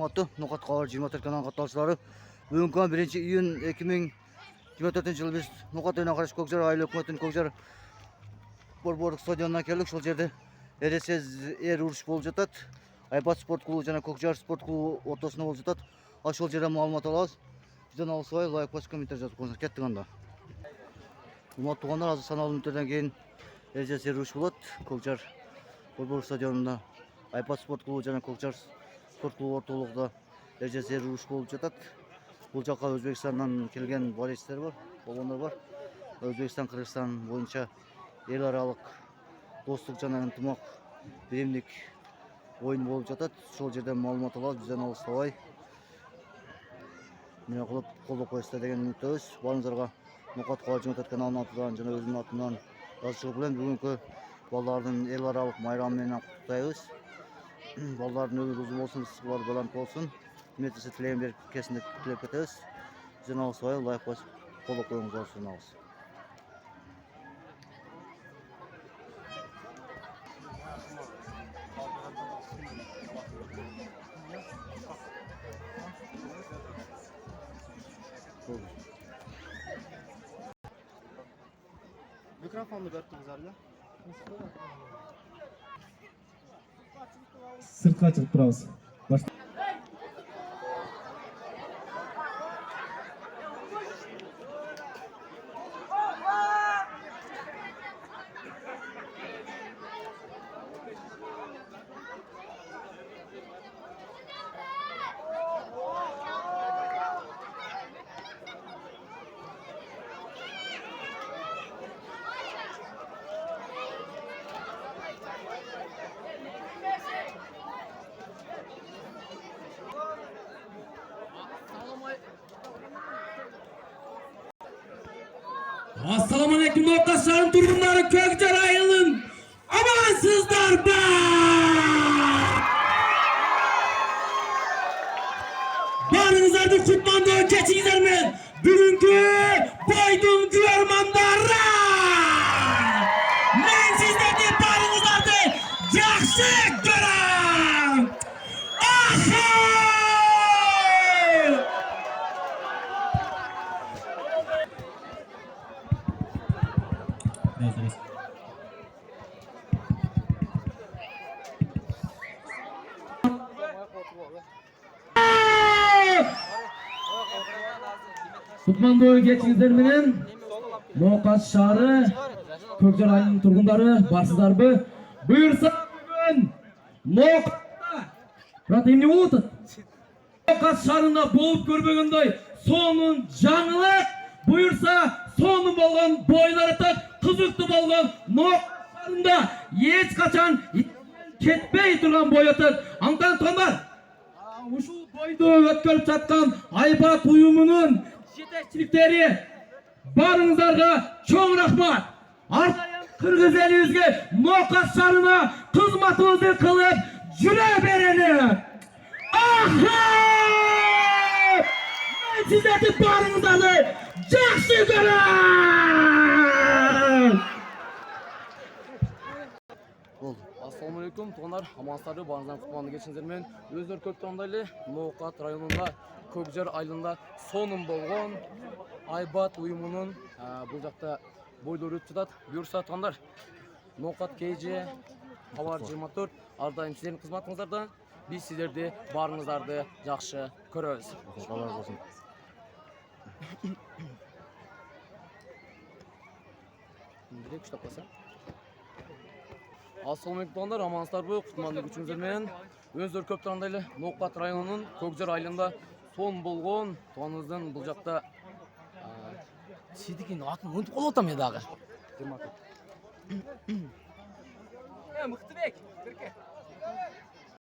Саламатты, Ноқат Хабар 24 канал қатысушылары. Бүгінгі күн 1 июнь 2024 жылы біз Ноқат ойына қарсы Көкжар айлы үкіметтің Көкжар борборлық стадионына келдік. Сол жерде РСС ұрыш болып жатады. Айбат спорт клубы және Көкжар спорт клубы ортасында болып жатады. Ал сол жерде маалымат алабыз. Бізден алысыбай лайк басып комментарий жазып қойыңыздар. Кеттік анда. Құрметті туғандар, азыр санаулы минуттардан кейін РСС ұрыш болады. Көкжар борборлық стадионында Айбат спорт клубы және Көкжар спорт клубы орталығында РСС ұрыш болып жатады. Бұл жаққа Өзбекстаннан келген балеттер бар, балондар бар. Өзбекстан, Қырғызстан бойынша ел аралық достық және ынтымақ беремдік ойын болып жатады. Сол жерден маалымат алабыз. Бізден алыстабай. Міне қылып қолдап қойсыздар деген үміттеміз. Барыңыздарға Ноқат Хабар 24 каналының атынан және өзімнің атымнан жазушылық білем. Бүгінгі балалардың ел аралық майрамымен құттықтаймыз. Балалардың өмірі ұзын болсын, ыстықлары балант болсын. Құрметті тілеген беріп кесіндік тілеп кетеміз. Бізден алыстабай лайк басып қолдап қойыңыздар үшін алғыс. Mikrofonunu bertіңіздер. Sırtqa çıkıp durabız. Assalamualaikum Noqat turgunları Көкжар айылын amansızlar ba! Barınızlarda kutmandı keçinizler mi? Bugünkü boydun görmandara! Men sizlerdi barınızlarda yaxşı görəm! Aha! Kutmandı geçinizler menen Noqat şahri Көкжар айылының тұрғындары барсыздар бі? Бұйырса бүгін Noqatта противне болуды. Noqat шарында болып көрбегендей соның жаңылық бұйырса соның болған бойлары тат қызықты болған Noqat шарында еш қачан кетпей тұрған бойатыр. Аңтан тұғандар ұшыл бойды өткөріп жатқан Айбат ұйымының жетекшіліктері барыңыздарға чоң рахмат. Артайын қырғыз елімізге Noqat шарына қызматыңызды қылып жүре берелік. Аха! Мен сіздерді барыңыздарды жақсы көрем! Assalamualaikum туғандар, амансыздарды барыңыздан құтманды geçinіздермен. Өздері көп тұрғандайлы Noqat районында Көкжар айылында соның болған Айбат ұйымының бұл жақта бойлары өтіп жатады. Бұйырса тұрғандар, Noqat KG Хабар 24 ардайым сіздердің қызматыңыздарда. Біз сіздерді барыңыздарды жақсы көреміз. Assalamualaikum туғандар, амансыздар бұл құтманды күшіңіздермен. Өздері көп тұрғандайлы Noqat районының Көкжар айылында сон болған туғаныңыздың бұл жақта Сидікен атын ұнтып қол отам еді ағы. Мықтыбек, бірке.